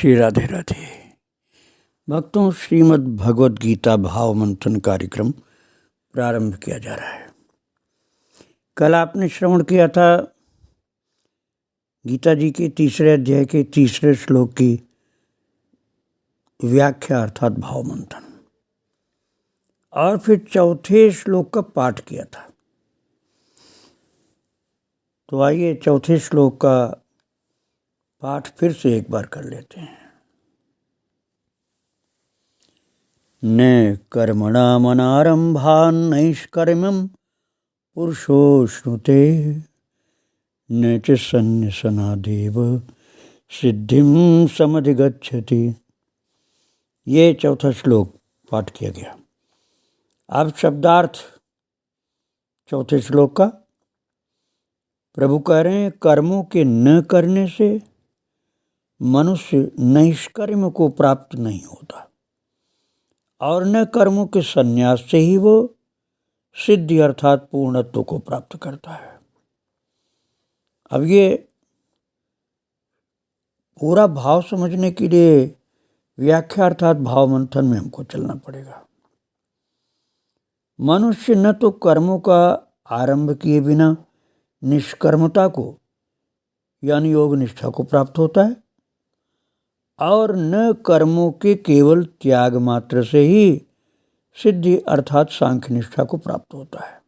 श्री राधे राधे। भक्तों, श्रीमद् भगवद गीता भाव मंथन कार्यक्रम प्रारंभ किया जा रहा है। कल आपने श्रवण किया था गीता जी के तीसरे अध्याय के तीसरे श्लोक की व्याख्या अर्थात भाव मंथन, और फिर चौथे श्लोक का पाठ किया था। तो आइए चौथे श्लोक का पाठ फिर से एक बार कर लेते हैं। न कर्मणामनारंभान् नैष्कर्म्यं पुरुषोऽश्नुते न च सन्न्यसनादेव सिद्धिं समधिगच्छति। ये चौथा श्लोक पाठ किया गया। अब शब्दार्थ चौथे श्लोक का। प्रभु कह रहे हैं, कर्मों के न करने से मनुष्य नैष्कर्म्य को प्राप्त नहीं होता, और न कर्मों के संन्यास से ही वो सिद्धि अर्थात पूर्णत्व को प्राप्त करता है। अब ये पूरा भाव समझने के लिए व्याख्या अर्थात भाव मंथन में हमको चलना पड़ेगा। मनुष्य न तो कर्मों का आरंभ किए बिना निष्कर्मता को यानी योग निष्ठा को प्राप्त होता है, और न कर्मों के केवल त्याग मात्र से ही सिद्धि अर्थात सांख्य निष्ठा को प्राप्त होता है।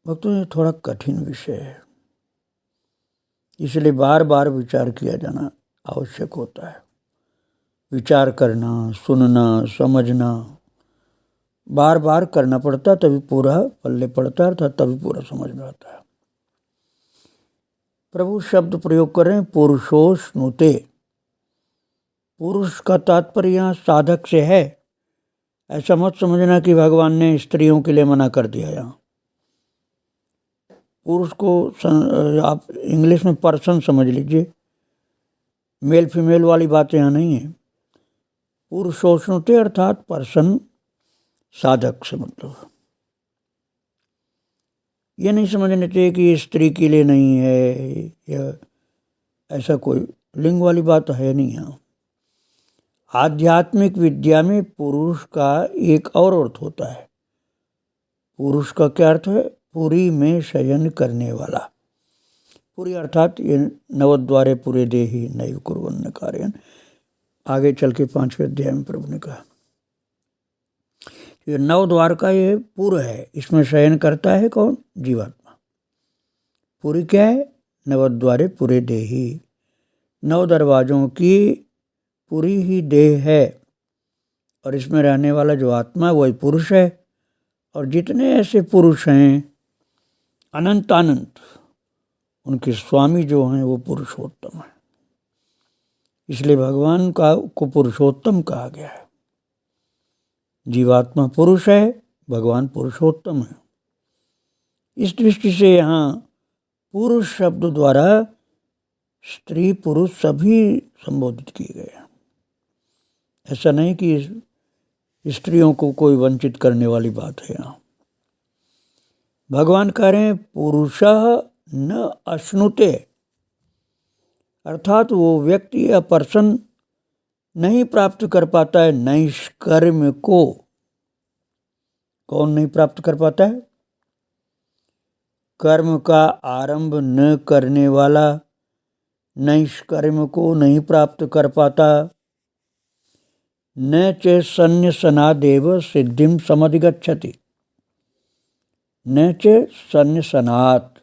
भक्तों, ये थोड़ा कठिन विषय है, इसलिए बार बार विचार किया जाना आवश्यक होता है। विचार करना, सुनना, समझना बार बार करना पड़ता, तभी पूरा पल्ले पड़ता है अर्थात तभी पूरा समझ में आता है। प्रभु शब्द प्रयोग कर रहे हैं पुरुषोऽश्नुते। पुरुष का तात्पर्य यहाँ साधक से है। ऐसा मत समझना कि भगवान ने स्त्रियों के लिए मना कर दिया। यहाँ पुरुष को आप इंग्लिश में पर्सन समझ लीजिए, मेल फीमेल वाली बात यहाँ नहीं है। पुरुषोऽश्नुते अर्थात पर्सन, साधक से मतलब ये नहीं समझना चाहिए कि ये स्त्री के लिए नहीं है, या ऐसा कोई लिंग वाली बात है नहीं। यहाँ आध्यात्मिक विद्या में पुरुष का एक और अर्थ होता है। पुरुष का क्या अर्थ है? पुरी में शयन करने वाला। पुरी अर्थात ये नवद्वारे पुरे देहि नैव कुर्वन्न कार्यं। आगे चल के 5वें अध्याय में प्रभु ने कहा ये नव द्वार का ये पुर है, इसमें शयन करता है कौन? जीवात्मा। पुरी क्या है? नवद्वारे पुरे देहि, 9 दरवाजों की पूरी ही देह है, और इसमें रहने वाला जो आत्मा है वही पुरुष है। और जितने ऐसे पुरुष हैं अनंत अनंत, उनके स्वामी जो हैं वो पुरुषोत्तम है। इसलिए भगवान को पुरुषोत्तम कहा गया है। जीवात्मा पुरुष है, भगवान पुरुषोत्तम है। इस दृष्टि से यहाँ पुरुष शब्द द्वारा स्त्री पुरुष सभी संबोधित किए गए हैं। ऐसा नहीं कि स्त्रियों को कोई वंचित करने वाली बात है। यहाँ भगवान कह रहे हैं पुरुषः न अश्नुते, अर्थात वो व्यक्ति या पर्सन नहीं प्राप्त कर पाता है नैष्कर्म्य को। कौन नहीं प्राप्त कर पाता है? कर्म का आरंभ न करने वाला नैष्कर्म्य को नहीं प्राप्त कर पाता। न च सन्न्यसनादेव सिद्धिं समधिगच्छति। न च सन्न्यसनात्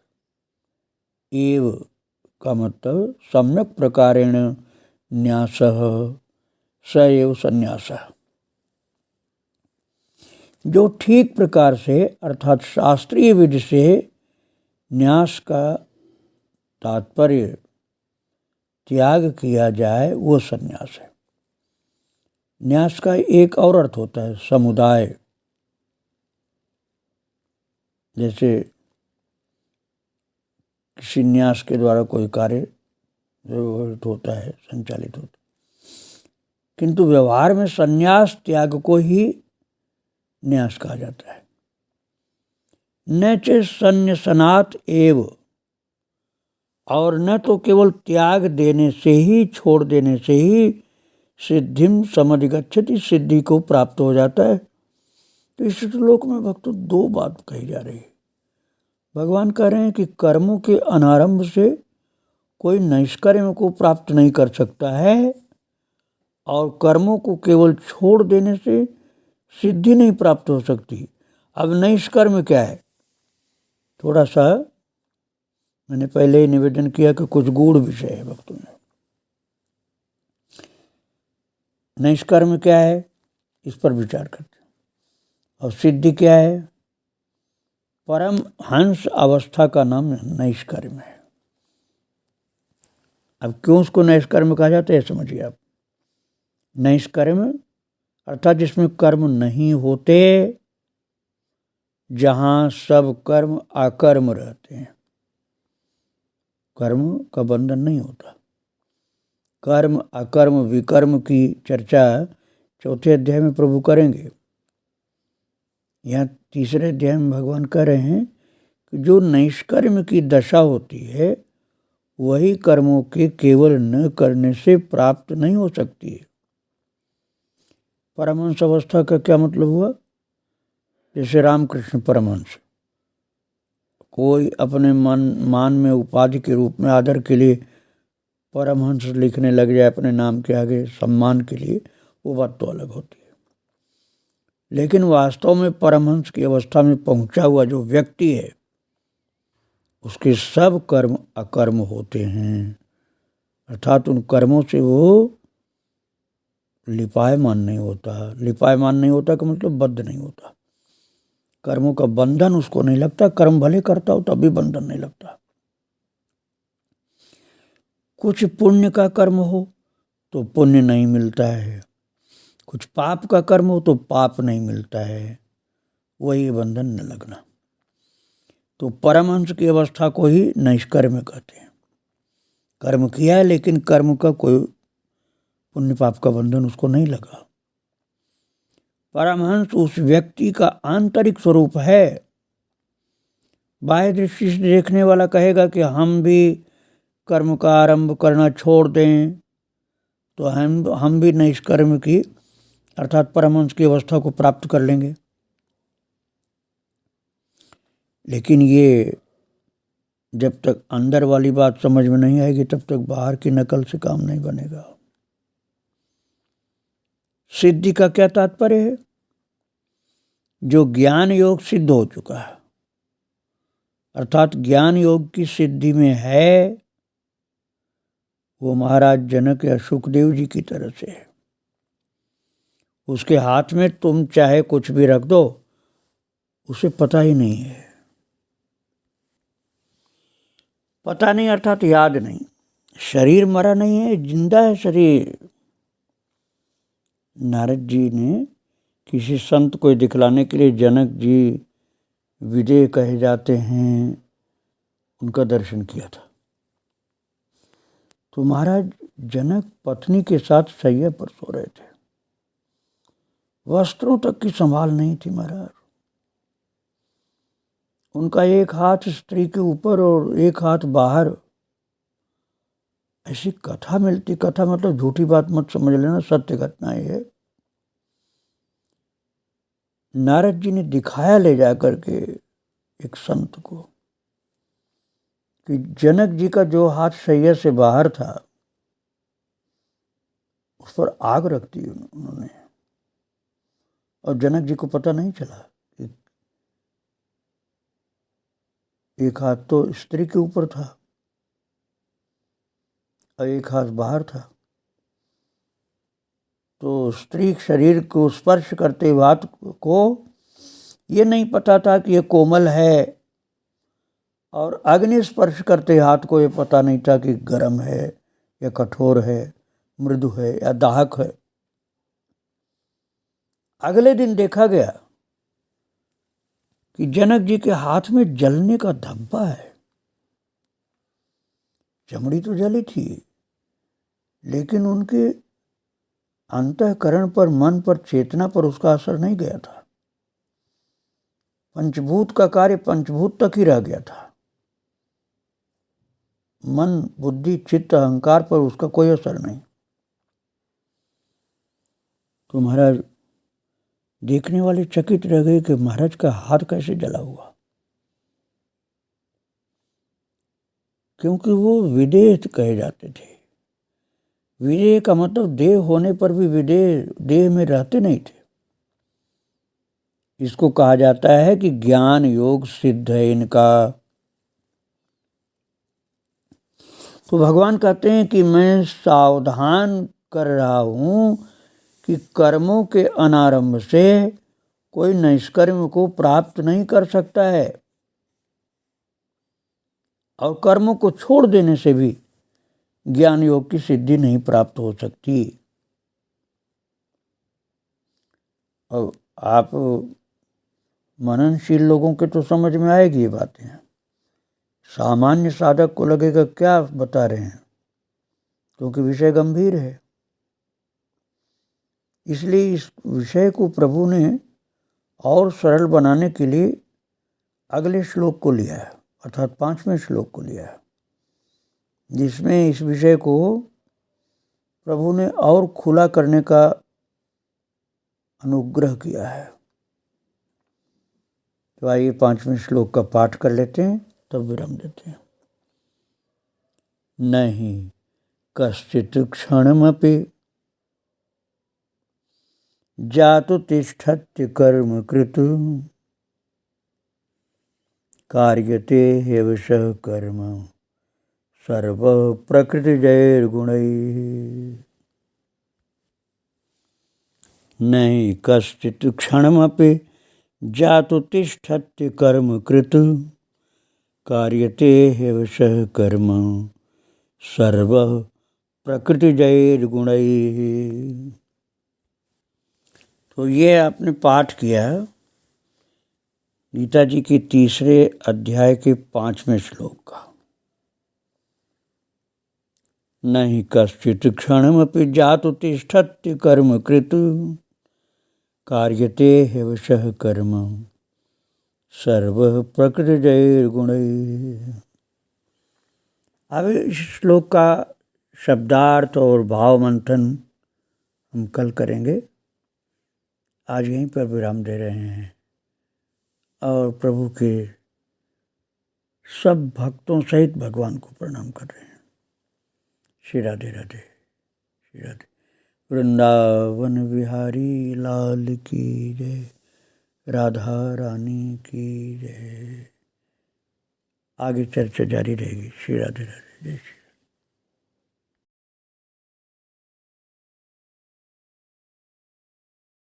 एव का मतलब सम्यक प्रकारेण न्यासः स एव संन्यासः। जो ठीक प्रकार से अर्थात शास्त्रीय विधि से न्यास का तात्पर्य त्याग किया जाए वो संन्यास है। न्यास का एक और अर्थ होता है समुदाय। जैसे किसी न्यास के द्वारा कोई कार्य व्यवहृत होता है, संचालित होता है, किंतु व्यवहार में संन्यास त्याग को ही न्यास कहा जाता है। न च सन्न्यसनात् एव और न तो केवल त्याग देने से ही, छोड़ देने से ही सिद्धिम समधिगच्छति, सिद्धि को प्राप्त हो जाता है। तो इस श्लोक में भक्तों दो बात कही जा रही है। भगवान कह रहे हैं कि कर्मों के अनारंभ से कोई नैष्कर्म को प्राप्त नहीं कर सकता है, और कर्मों को केवल छोड़ देने से सिद्धि नहीं प्राप्त हो सकती। अब नैष्कर्म क्या है, थोड़ा सा मैंने पहले ही निवेदन किया कि कुछ गूढ़ विषय है भक्तों में। नैष्कर्म क्या है, इस पर विचार करते हैं। और सिद्धि क्या है, परम हंस अवस्था का नाम नैष्कर्म है। अब क्यों उसको नैष्कर्म कहा जाता है समझिए आप। नैष्कर्म अर्थात जिसमें कर्म नहीं होते, जहाँ सब कर्म अकर्म रहते हैं, कर्म का बंधन नहीं होता। कर्म अकर्म विकर्म की चर्चा 4 अध्याय में प्रभु करेंगे। यहाँ 3 अध्याय में भगवान कह रहे हैं कि जो नैष्कर्म की दशा होती है वही कर्मों के केवल न करने से प्राप्त नहीं हो सकती है। परमहंस अवस्था का क्या मतलब हुआ, जैसे रामकृष्ण परमहंस, कोई अपने मान में उपाधि के रूप में आदर के लिए परमहंस लिखने लग जाए अपने नाम के आगे सम्मान के लिए, वो बात तो अलग होती है। लेकिन वास्तव में परमहंस की अवस्था में पहुंचा हुआ जो व्यक्ति है उसके सब कर्म अकर्म होते हैं, अर्थात उन कर्मों से वो लिपायमान नहीं होता। लिपायमान नहीं होता का मतलब बद्ध नहीं होता, कर्मों का बंधन उसको नहीं लगता। कर्म भले करता हो तब भी बंधन नहीं लगता। कुछ पुण्य का कर्म हो तो पुण्य नहीं मिलता है, कुछ पाप का कर्म हो तो पाप नहीं मिलता है, वही बंधन न लगना। तो परमहंस की अवस्था को ही नैष्कर्म कहते हैं। कर्म किया है लेकिन कर्म का कोई पुण्य पाप का बंधन उसको नहीं लगा। परमहंस उस व्यक्ति का आंतरिक स्वरूप है। बाह्य दृष्टि से देखने वाला कहेगा कि हम भी कर्म का आरंभ करना छोड़ दें तो हम भी नैष्कर्म की अर्थात परमहंस की अवस्था को प्राप्त कर लेंगे। लेकिन ये जब तक अंदर वाली बात समझ में नहीं आएगी तब तक बाहर की नकल से काम नहीं बनेगा। सिद्धि का क्या तात्पर्य है, जो ज्ञान योग सिद्ध हो चुका है, अर्थात ज्ञान योग की सिद्धि में है, वो महाराज जनक या सुखदेव जी की तरह से है। उसके हाथ में तुम चाहे कुछ भी रख दो उसे पता ही नहीं है। पता नहीं अर्थात याद नहीं। शरीर मरा नहीं है, जिंदा है शरीर। नारद जी ने किसी संत को दिखलाने के लिए, जनक जी विदेह कहे जाते हैं, उनका दर्शन किया था। तो महाराज जनक पत्नी के साथ शैया पर सो रहे थे, वस्त्रों तक की संभाल नहीं थी महाराज। उनका एक हाथ स्त्री के ऊपर और एक हाथ बाहर। ऐसी कथा मिलती, कथा मतलब झूठी बात मत समझ लेना, सत्य घटना है। नारद जी ने दिखाया ले जाकर के एक संत को कि जनक जी का जो हाथ शैया से बाहर था उस पर आग रख दी उन्होंने, और जनक जी को पता नहीं चला। एक हाथ तो स्त्री के ऊपर था और एक हाथ बाहर था। तो स्त्री शरीर को स्पर्श करते हाथ को ये नहीं पता था कि ये कोमल है, और अग्नि स्पर्श करते हाथ को ये पता नहीं था कि गर्म है या कठोर है, मृदु है या दाहक है। अगले दिन देखा गया कि जनक जी के हाथ में जलने का धब्बा है। चमड़ी तो जली थी लेकिन उनके अंतःकरण पर, मन पर, चेतना पर उसका असर नहीं गया था। पंचभूत का कार्य पंचभूत तक ही रह गया था। मन, बुद्धि, चित्त, अहंकार पर उसका कोई असर नहीं। तो महाराज देखने वाले चकित रह गए कि महाराज का हाथ कैसे जला हुआ, क्योंकि वो विदेह कहे जाते थे। विदेह का मतलब देह होने पर भी विदेह देह में रहते नहीं थे। इसको कहा जाता है कि ज्ञान योग सिद्ध है इनका। तो भगवान कहते हैं कि मैं सावधान कर रहा हूं कि कर्मों के अनारंभ से कोई निष्कर्म को प्राप्त नहीं कर सकता है, और कर्मों को छोड़ देने से भी ज्ञान योग की सिद्धि नहीं प्राप्त हो सकती। और आप मननशील लोगों के तो समझ में आएगी ये बातें। सामान्य साधक को लगेगा क्या बता रहे हैं, क्योंकि विषय गंभीर है। इसलिए इस विषय को प्रभु ने और सरल बनाने के लिए अगले श्लोक को लिया है, अर्थात 5वें श्लोक को लिया है, जिसमें इस विषय को प्रभु ने और खुला करने का अनुग्रह किया है। तो आइए 5वें श्लोक का पाठ कर लेते हैं, तब विराम देते हैं। नहीं कश्चित् क्षणमपि जातु तिष्ठत्य कर्म कृतु कार्यते ह्यवशः कर्म सर्व प्रकृतिजैर्गुणैः। नहीं कश्चित् क्षणमपि जातु तिष्ठत्य कर्म कृतु कार्यते ह्यवशः कर्म सर्व प्रकृतिजैर्गुणैः। तो ये आपने पाठ किया गीता जी की 3 अध्याय के 5वें श्लोक का। नहीं कश्चित् क्षणमपि जातु तिष्ठत्य कर्म कृतु कार्यते ह्यवशः कर्म सर्व प्रकृतिजैर्गुणैः। अब इस श्लोक का शब्दार्थ और भाव मंथन हम कल करेंगे। आज यहीं पर विराम दे रहे हैं और प्रभु के सब भक्तों सहित भगवान को प्रणाम कर रहे हैं। श्री राधे राधे, श्री राधे। वृंदावन बिहारी लाल की जय, राधा रानी की जय। आगे चर्चा जारी रहेगी। श्री राधे राधे, जय श्री।